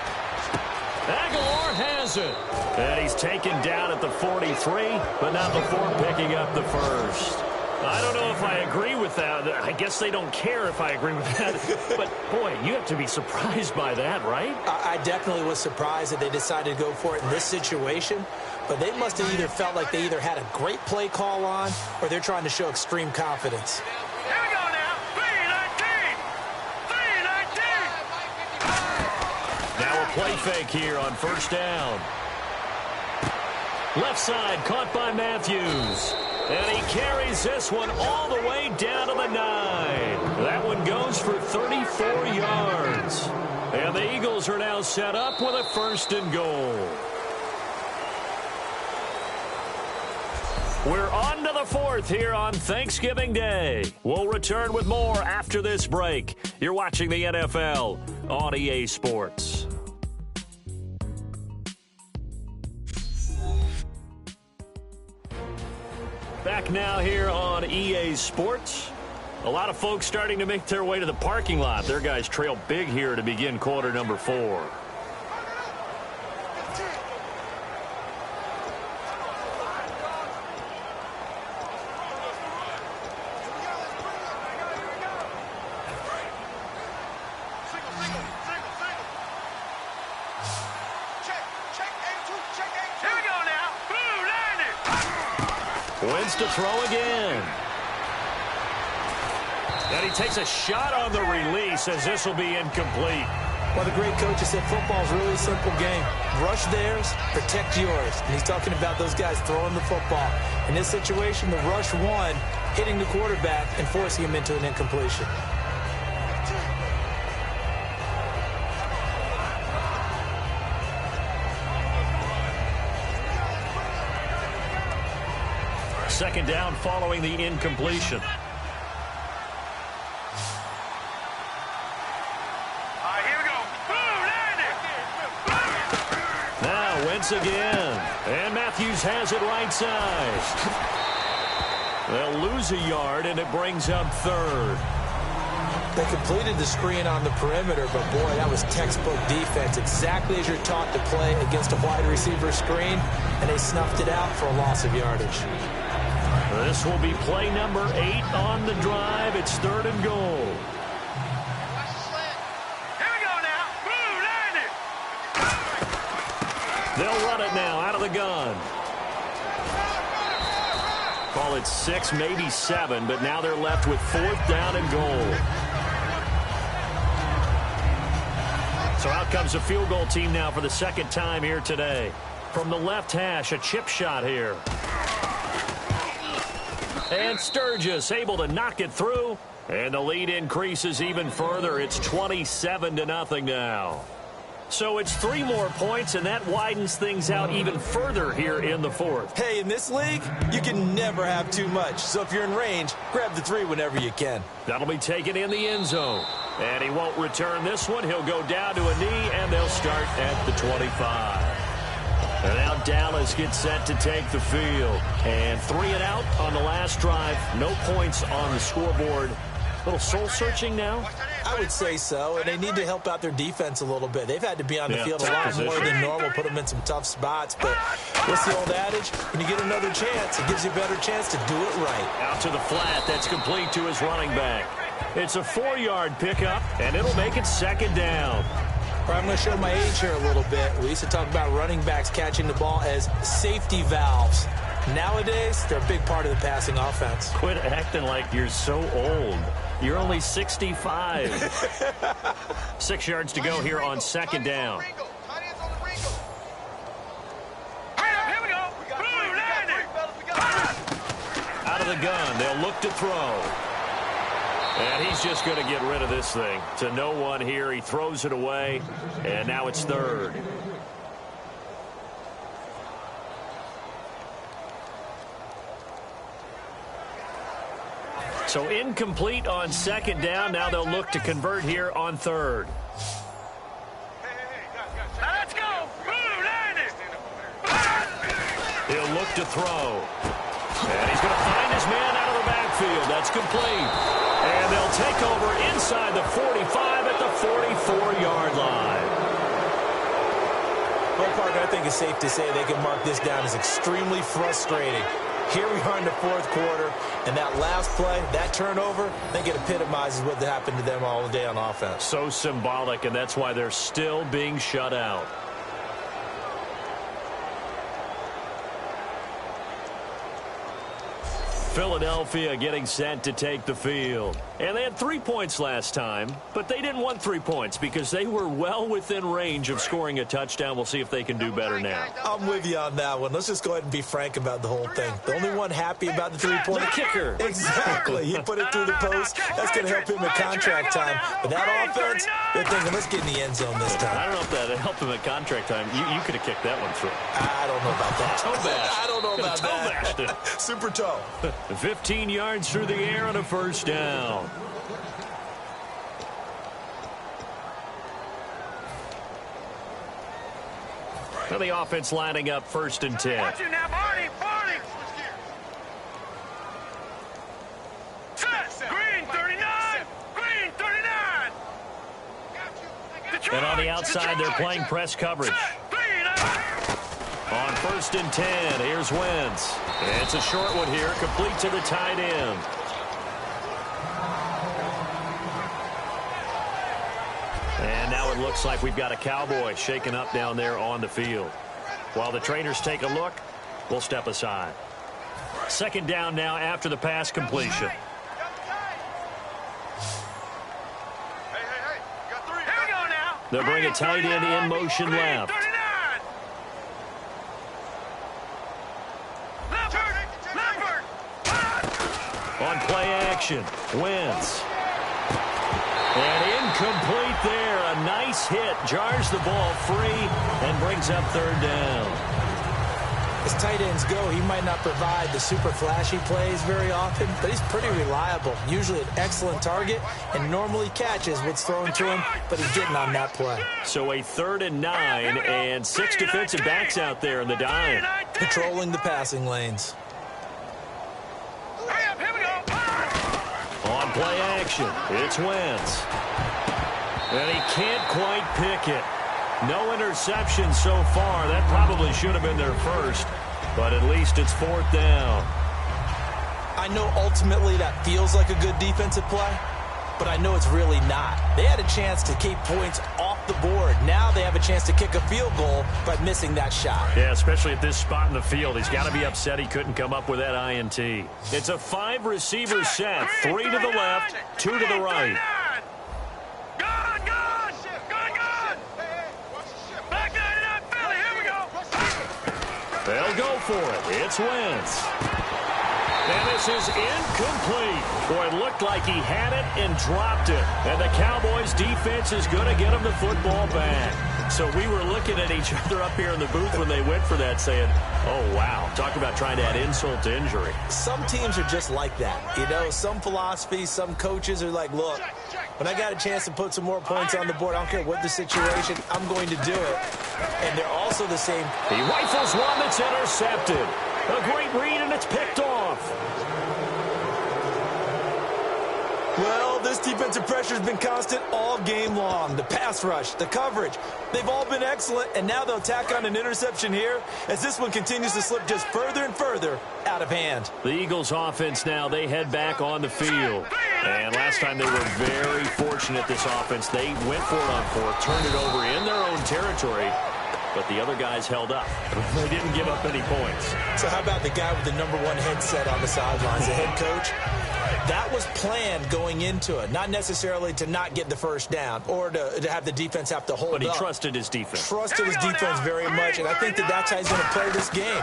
Aguilar has it. And he's taken down at the 43, but not before picking up the 1st. I don't know if I agree with that. I guess they don't care if I agree with that. But, boy, you have to be surprised by that, right? I definitely was surprised that they decided to go for it in this situation. But they must have either felt like they either had a great play call on or they're trying to show extreme confidence. Here we go now. 3-19. 3-19. Now a play fake here on 1st down. Left side caught by Matthews. And he carries this one all the way down to the 9. That one goes for 34 yards. And the Eagles are now set up with a 1st and goal. We're on to the 4th here on Thanksgiving Day. We'll return with more after this break. You're watching the NFL on EA Sports. Back now here on EA Sports. A lot of folks starting to make their way to the parking lot. Their guys trail big here to begin quarter number 4. Wentz to throw again. And he takes a shot on the release as this will be incomplete. Well, the great coach has said football's a really simple game. Rush theirs, protect yours. And he's talking about those guys throwing the football. In this situation, the rush won, hitting the quarterback and forcing him into an incompletion. Second down following the incompletion. once again. And Matthews has it right side. They'll lose a yard, and it brings up third. They completed the screen on the perimeter, but boy, that was textbook defense. Exactly as you're taught to play against a wide receiver screen, and they snuffed it out for a loss of yardage. This will be play number 8 on the drive. It's 3rd and goal. Here we go now. Blue, land it. They'll run it now out of the gun. Call it 6, maybe 7, but now they're left with 4th down and goal. So out comes the field goal team now for the 2nd time here today. From the left hash, a chip shot here. And Sturgis able to knock it through. And the lead increases even further. It's 27-0 now. So it's 3 more points, and that widens things out even further here in the 4th. Hey, in this league, you can never have too much. So if you're in range, grab the 3 whenever you can. That'll be taken in the end zone. And he won't return this one. He'll go down to a knee, and they'll start at the 25. And now Dallas gets set to take the field. And 3 and out on the last drive. No points on the scoreboard. A little soul-searching now? I would say so, and they need to help out their defense a little bit. They've had to be on the field a lot more than normal, put them in some tough spots. But what's the old adage? When you get another chance, it gives you a better chance to do it right. Out to the flat. That's complete to his running back. It's a 4-yard pickup, and it'll make it 2nd down. I'm going to show my age here a little bit. We used to talk about running backs catching the ball as safety valves. Nowadays, they're a big part of the passing offense. Quit acting like you're so old. You're only 65. 6 yards to go here on 2nd down. Here we go. Blue, land it. Out of the gun. They'll look to throw. And he's just going to get rid of this thing. To no one here. He throws it away. And now it's 3rd. So incomplete on 2nd down. Now they'll look to convert here on 3rd. Now let's go. Blue, land it. He'll look to throw. And he's going to find his man out of the backfield. That's complete. And they'll take over inside the 45 at the 44-yard line. Well, Parker, I think it's safe to say they can mark this down as extremely frustrating. Here we are in the 4th quarter, and that last play, that turnover, I think it epitomizes what happened to them all day on offense. So symbolic, and that's why they're still being shut out. Philadelphia getting set to take the field. And they had 3 points last time, but they didn't want 3 points because they were well within range of scoring a touchdown. We'll see if they can do better now. I'm with you on that one. Let's just go ahead and be frank about the whole thing. The only one happy about the 3-point The kicker. Exactly. He put it through the post. That's going to help him at contract time. But that offense, they're thinking, let's get in the end zone this time. I don't know if that helped him at contract time. You could have kicked that one through. I don't know about that. Toe bash. I don't know about that. Toe bashed it. Super toe. 15 yards through the air on a 1st down. Now the offense lining up 1st and 10. Watch it now, Barney. Barney. Set. Green, 39. Green, 39. Detroit, And on the outside, they're playing press coverage. On 1st and 10, here's Wentz. It's a short one here, complete to the tight end. And now it looks like we've got a Cowboy shaken up down there on the field. While the trainers take a look, we'll step aside. 2nd down now after the pass completion. They'll bring a tight end in motion left. On play action, Wentz. And incomplete there. A nice hit. Jars the ball free and brings up 3rd down. As tight ends go, he might not provide the super flashy plays very often, but he's pretty reliable. Usually an excellent target and normally catches what's thrown to him, but he's getting on that play. So a 3rd and 9 and 6 defensive backs out there in the dime. Controlling the passing lanes. On play action, it's Wentz. And he can't quite pick it. No interception so far. That probably should have been their first, but at least it's 4th down. I know ultimately that feels like a good defensive play, but I know it's really not. They had a chance to keep points off the board. Now they have a chance to kick a field goal by missing that shot. Yeah, especially at this spot in the field. He's got to be upset he couldn't come up with that INT. It's a 5-receiver set. 3 to the left, 2 to the right. They'll go for it. It's Wentz. And this is incomplete. Boy, it looked like he had it and dropped it. And the Cowboys defense is going to get him the football back. So we were looking at each other up here in the booth when they went for that saying, oh, wow. Talk about trying to add insult to injury. Some teams are just like that. You know, some philosophies, some coaches are like, look, when I got a chance to put some more points on the board, I don't care what the situation, I'm going to do it. And they're also the same. He rifles one that's intercepted. A great read, and it's picked off. Well, this defensive pressure has been constant all game long. The pass rush, the coverage, they've all been excellent, and now they'll tack on an interception here as this one continues to slip just further and further out of hand. The Eagles offense now, they head back on the field. And last time they were very fortunate, this offense. They went for it on 4th, turned it over in their own territory, but the other guys held up. They didn't give up any points. So how about the guy with the #1 headset on the sidelines, the head coach? That was planned going into it, not necessarily to not get the first down or to have the defense have to hold up. But he trusted his defense. Trusted his defense very much, and I think that's how he's going to play this game.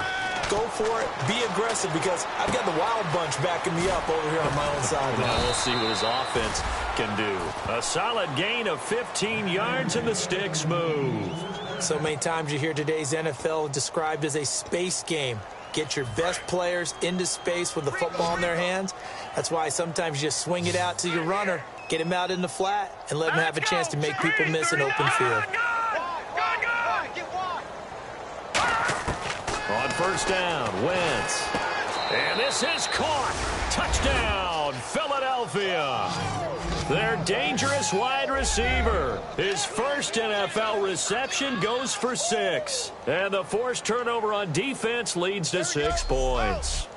Go for it, be aggressive, because I've got the wild bunch backing me up over here on my own side. Now we'll see what his offense can do. A solid gain of 15 yards, and the sticks move. So many times you hear today's NFL described as a space game. Get your best players into space with the football in their hands. That's why sometimes you just swing it out to your runner, get him out in the flat, and let him have a chance to make people miss an open field. On 1st down, Wentz. And this is caught. Touchdown, Philadelphia. Their dangerous wide receiver. His first NFL reception goes for 6. And the forced turnover on defense leads to 6 points.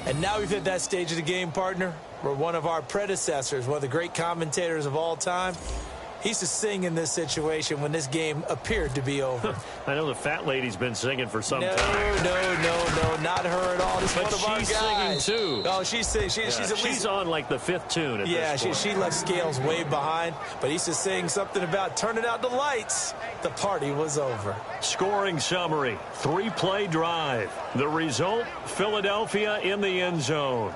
And now we've hit that stage of the game, partner, where one of our predecessors, one of the great commentators of all time, he used to sing in this situation when this game appeared to be over. I know the fat lady's been singing for some time. No, not her at all. This is one of our guys. She's singing too. Oh, she's singing. She's on like the 5th tune at this point. she left Scales way behind, but he used to sing something about turning out the lights. The party was over. Scoring summary, 3-play drive. The result, Philadelphia in the end zone.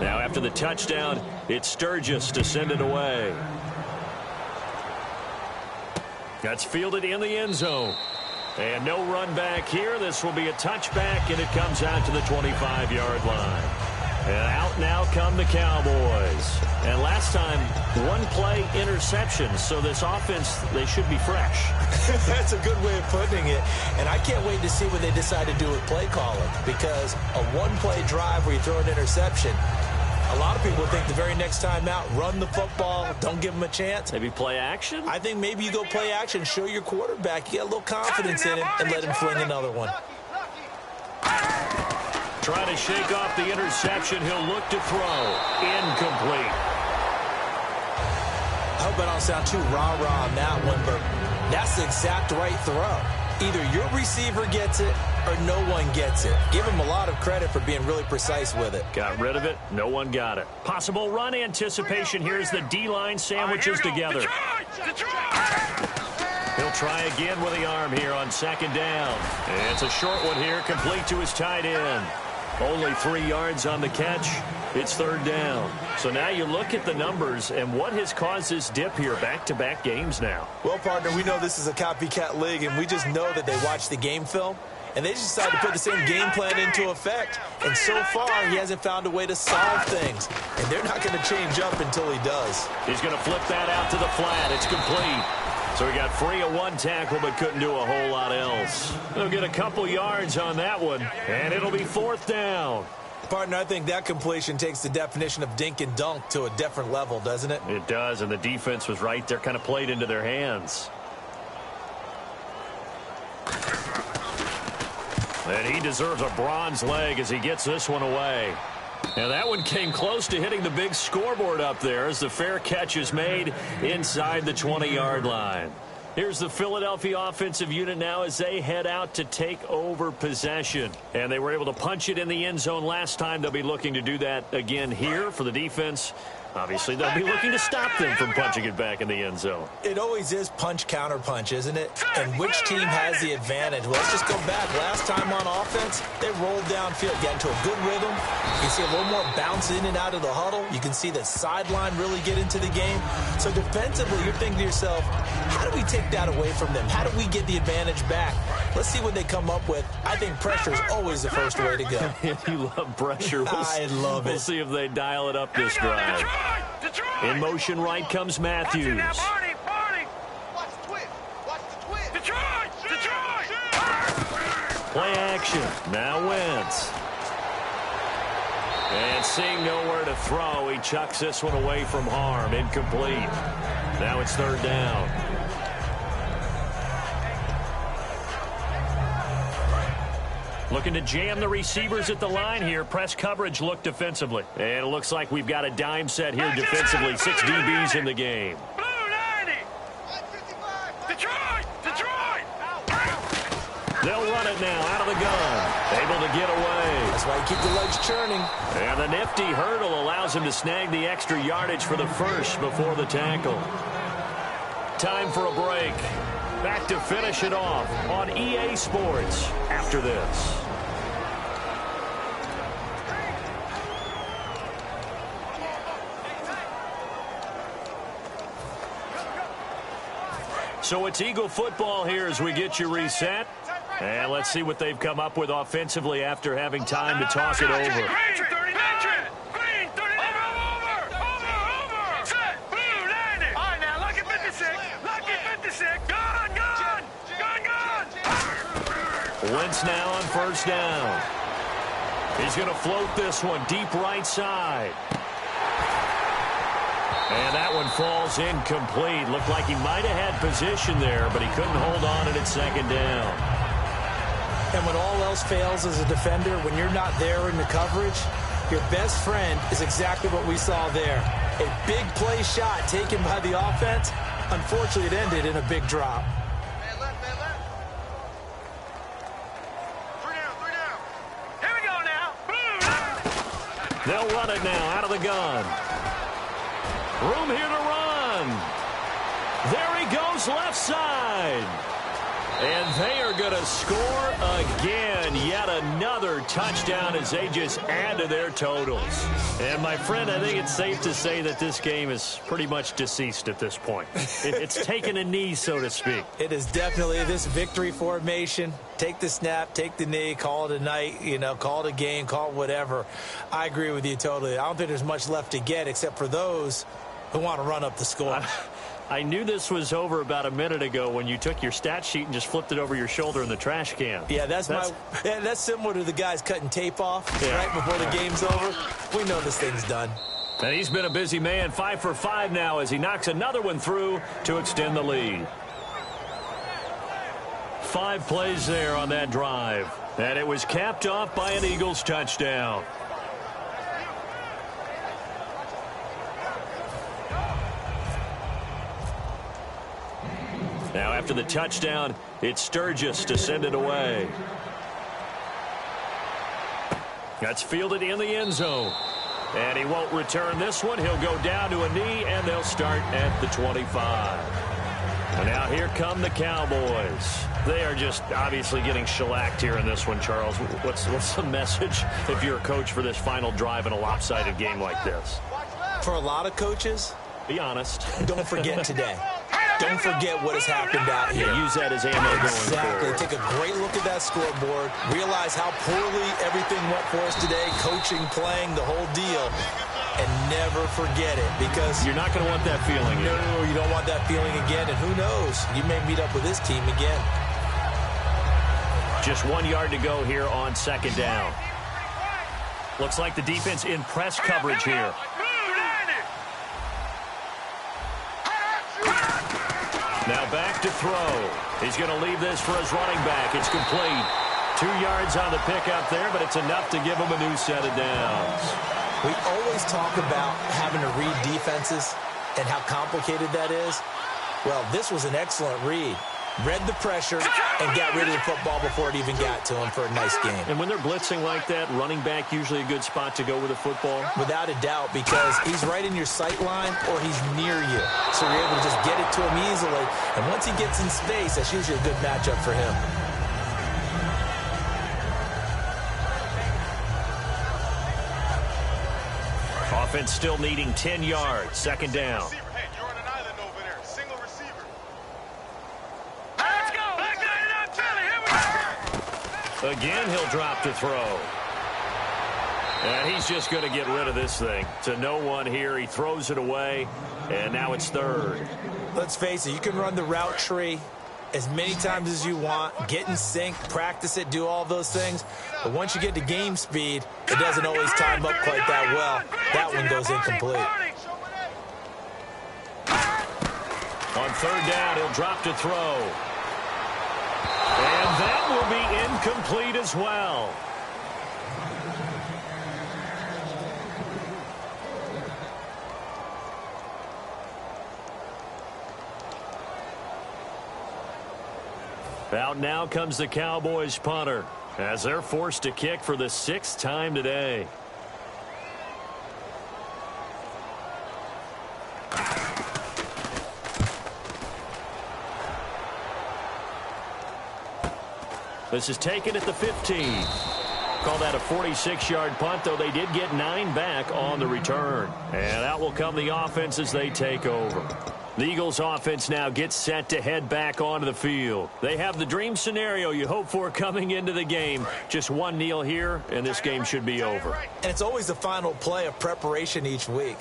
Now after the touchdown, it's Sturgis to send it away. That's fielded in the end zone. And no run back here. This will be a touchback, and it comes out to the 25-yard line. And out now come the Cowboys. And last time, 1-play interception. So this offense, they should be fresh. That's a good way of putting it. And I can't wait to see what they decide to do with play calling. Because a 1-play drive where you throw an interception, a lot of people think the very next time out, run the football, don't give them a chance. Maybe play action? I think maybe you go play action, show your quarterback you got a little confidence in him, and let him fling another one. Trying to shake off the interception. He'll look to throw. Incomplete. I hope I don't sound too rah-rah on that one, but that's the exact right throw. Either your receiver gets it or no one gets it. Give him a lot of credit for being really precise with it. Got rid of it. No one got it. Possible run anticipation. Here's the D-line sandwiches together. He'll try again with the arm here on second down. And it's a short one here, complete to his tight end. Only 3 yards on the catch. It's third down. So now you look at the numbers and what has caused this dip here, back-to-back games now. Well, partner, we know this is a copycat league, and we just know that they watch the game film, and they just decided to put the same game plan into effect. And so far, he hasn't found a way to solve things, and they're not going to change up until he does. He's going to flip that out to the flat. It's complete. So he got free of 1 tackle, but couldn't do a whole lot else. He'll get a couple yards on that one, and it'll be fourth down. Partner, I think that completion takes the definition of dink and dunk to a different level, doesn't it? It does, and the defense was right there, kind of played into their hands. And he deserves a bronze leg as he gets this one away. Now that one came close to hitting the big scoreboard up there as the fair catch is made inside the 20-yard line. Here's the Philadelphia offensive unit now as they head out to take over possession. And they were able to punch it in the end zone last time. They'll be looking to do that again here for the defense. Obviously, they'll be looking to stop them from punching it back in the end zone. It always is punch, counter punch, isn't it? And which team has the advantage? Well, let's just go back. Last time on offense, they rolled downfield, got into a good rhythm. You can see a little more bounce in and out of the huddle. You can see the sideline really get into the game. So defensively, you're thinking to yourself, how do we take that away from them? How do we get the advantage back? Let's see what they come up with. I think pressure is always the first way to go. You love pressure. I love it. We'll see if they dial it up this drive. In motion right comes Matthews. Play action. Now Wentz. And seeing nowhere to throw, he chucks this one away from harm. Incomplete. Now it's third down. Looking to jam the receivers at the line here. Press coverage look defensively. And it looks like we've got a dime set here defensively. 6 DBs in the game. They'll run it now out of the gun. Able to get away. That's why you keep the legs churning. And the nifty hurdle allows him to snag the extra yardage for the first before the tackle. Time for a break. Back to finish it off on EA Sports after this. So it's Eagle football here as we get you reset. And let's see what they've come up with offensively after having time to talk it over. Wentz now on first down. He's going to float this one deep right side. And that one falls incomplete. Looked like he might have had position there, but he couldn't hold on at second down. And when all else fails as a defender, when you're not there in the coverage, your best friend is exactly what we saw there. A big play shot taken by the offense. Unfortunately, it ended in a big drop. They'll run it now out of the gun. Room here to run. There he goes left side. And they are going to score again. Yet another touchdown as they just add to their totals. And, my friend, I think it's safe to say that this game is pretty much deceased at this point. It's taken a knee, so to speak. It is definitely this victory formation. Take the snap, take the knee, call it a night, call it a game, call it whatever. I agree with you totally. I don't think there's much left to get except for those who want to run up the score. I knew this was over about a minute ago when you took your stat sheet and just flipped it over your shoulder in the trash can. Yeah, that's similar to the guys cutting tape off right before the game's over. We know this thing's done. And he's been a busy man, 5 for 5 now as he knocks another one through to extend the lead. 5 plays there on that drive. And it was capped off by an Eagles touchdown. Now after the touchdown, it's Sturgis to send it away. That's fielded in the end zone. And he won't return this one. He'll go down to a knee, and they'll start at the 25. And now here come the Cowboys. They are just obviously getting shellacked here in this one, Charles. What's the message if you're a coach for this final drive in a lopsided game like this? For a lot of coaches, be honest. Don't forget today. Don't forget what has happened out here. Use that as ammo going forward. Take a great look at that scoreboard. Realize how poorly everything went for us today. Coaching, playing, the whole deal. And never forget it, because you're not going to want that feeling. No, you don't want that feeling again. And who knows? You may meet up with this team again. Just 1 yard to go here on second down. Looks like the defense in press coverage here. Now back to throw. He's going to leave this for his running back. It's complete. 2 yards on the pickup there, but it's enough to give him a new set of downs. We always talk about having to read defenses and how complicated that is. Well, this was an excellent read. Read the pressure and got rid of the football before it even got to him for a nice game. And when they're blitzing like that, running back usually a good spot to go with the football? Without a doubt, because he's right in your sight line or he's near you. So you're able to just get it to him easily. And once he gets in space, that's usually a good matchup for him. Offense still needing 10 yards. Second down. You're on an island over there. Single receiver. Again, he'll drop to throw. And he's just going to get rid of this thing. To no one here. He throws it away. And now it's third. Let's face it, you can run the route tree as many times as you want, get in sync, practice it, do all those things. But once you get to game speed, it doesn't always time up quite that well. That one goes incomplete. On third down, he'll drop to throw. And that will be incomplete as well. Out now comes the Cowboys punter as they're forced to kick for the 6th time today. This is taken at the 15. Call that a 46-yard punt, though they did get 9 back on the return. And out will come the offense as they take over. The Eagles offense now gets set to head back onto the field. They have the dream scenario you hope for coming into the game. Just one kneel here, and this game should be over. And it's always the final play of preparation each week.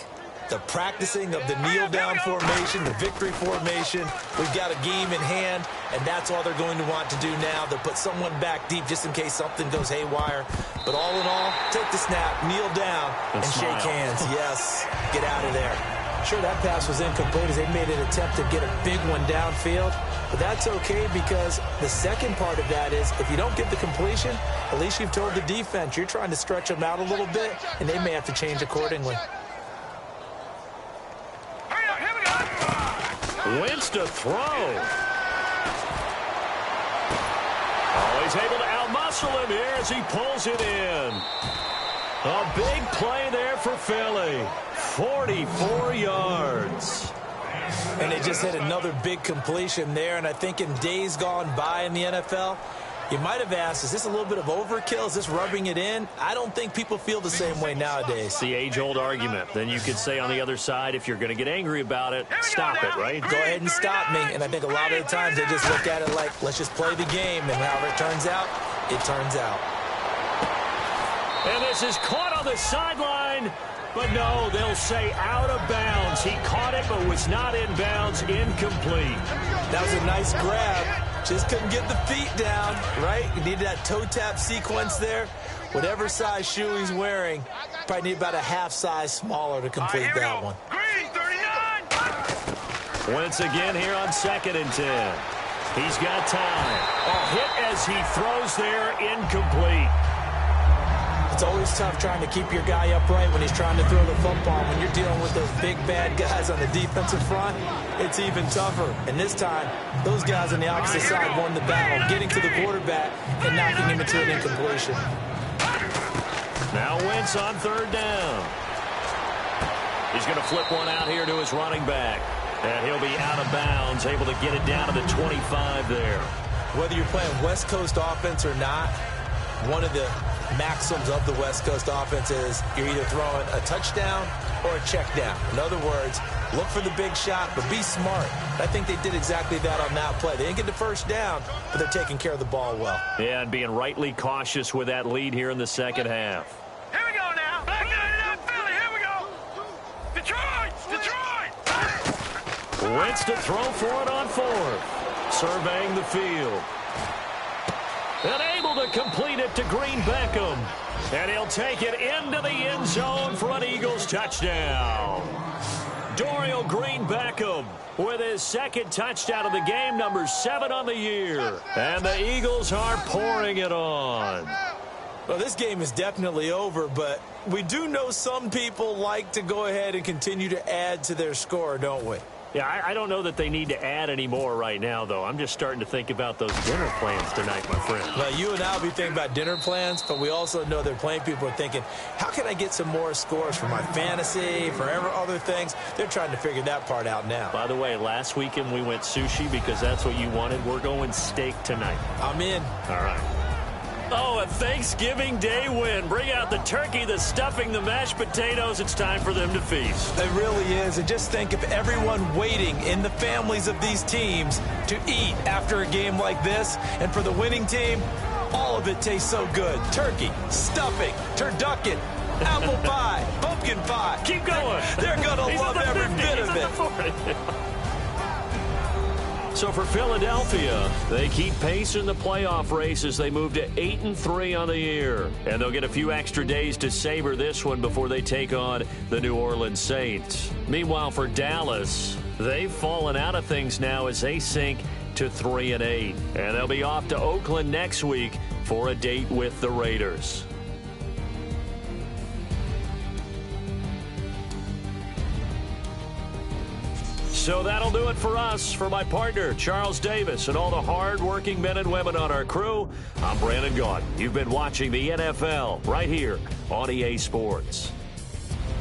The practicing of the kneel-down formation, the victory formation. We've got a game in hand, and that's all they're going to want to do now. They'll put someone back deep just in case something goes haywire. But all in all, take the snap, kneel down, and shake hands. Yes, get out of there. Sure, that pass was incomplete as they made an attempt to get a big one downfield. But that's okay because the second part of that is if you don't get the completion, at least you've told the defense you're trying to stretch them out a little bit, and they may have to change accordingly. Wentz to throw. Always able to outmuscle him here as he pulls it in. A big play there for Philly. 44 yards. And they just hit another big completion there. And I think in days gone by in the NFL, you might have asked, is this a little bit of overkill? Is this rubbing it in? I don't think people feel the same way nowadays. It's the age-old argument. Then you could say on the other side, if you're going to get angry about it, stop it, right? Go ahead and stop me. And I think a lot of the times they just look at it like, let's just play the game. And however it turns out, it turns out. And this is caught on the sideline. But no, they'll say out of bounds. He caught it but was not in bounds. Incomplete. That was a nice grab. Just couldn't get the feet down, right? You needed that toe tap sequence there. Whatever size shoe he's wearing, probably need about a half size smaller to complete that one. Green, 39. Once again here on 2nd and 10. He's got time. A hit as he throws there, incomplete. It's always tough trying to keep your guy upright when he's trying to throw the football. When you're dealing with those big, bad guys on the defensive front, it's even tougher. And this time, those guys on the opposite side won the battle, getting to the quarterback and knocking him into an incompletion. Now Wentz on 3rd down. He's going to flip one out here to his running back. And he'll be out of bounds, able to get it down to the 25 there. Whether you're playing West Coast offense or not, one of the maxims of the West Coast offense is you're either throwing a touchdown or a check down. In other words, look for the big shot, but be smart. I think they did exactly that on that play. They didn't get the first down, but they're taking care of the ball well. Yeah, and being rightly cautious with that lead here in the second half. Here we go now. Back 99 Philly. Here we go. Detroit. Wentz to throw for it on fourth. Surveying the field. And able to complete it to Green Beckham. And he'll take it into the end zone for an Eagles touchdown. Dorial Green Beckham with his second touchdown of the game, number 7 on the year. And the Eagles are pouring it on. Well, this game is definitely over, but we do know some people like to go ahead and continue to add to their score, don't we? Yeah, I don't know that they need to add any more right now, though. I'm just starting to think about those dinner plans tonight, my friend. Well, you and I will be thinking about dinner plans, but we also know they're playing people are thinking, how can I get some more scores for my fantasy, for other things? They're trying to figure that part out now. By the way, last weekend we went sushi because that's what you wanted. We're going steak tonight. I'm in. All right. Oh, a Thanksgiving Day win. Bring out the turkey, the stuffing, the mashed potatoes. It's time for them to feast. It really is. And just think of everyone waiting in the families of these teams to eat after a game like this. And for the winning team, all of it tastes so good. Turkey, stuffing, turducken, apple pie, pumpkin pie. Keep going. They're going to love every bit of it. So for Philadelphia, they keep pace in the playoff race as they move to 8-3 on the year. And they'll get a few extra days to savor this one before they take on the New Orleans Saints. Meanwhile, for Dallas, they've fallen out of things now as they sink to 3-8. And they'll be off to Oakland next week for a date with the Raiders. So that'll do it for us. For my partner, Charles Davis, and all the hard-working men and women on our crew, I'm Brandon Gaudin. You've been watching the NFL right here on EA Sports.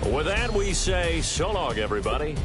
With that, we say so long, everybody.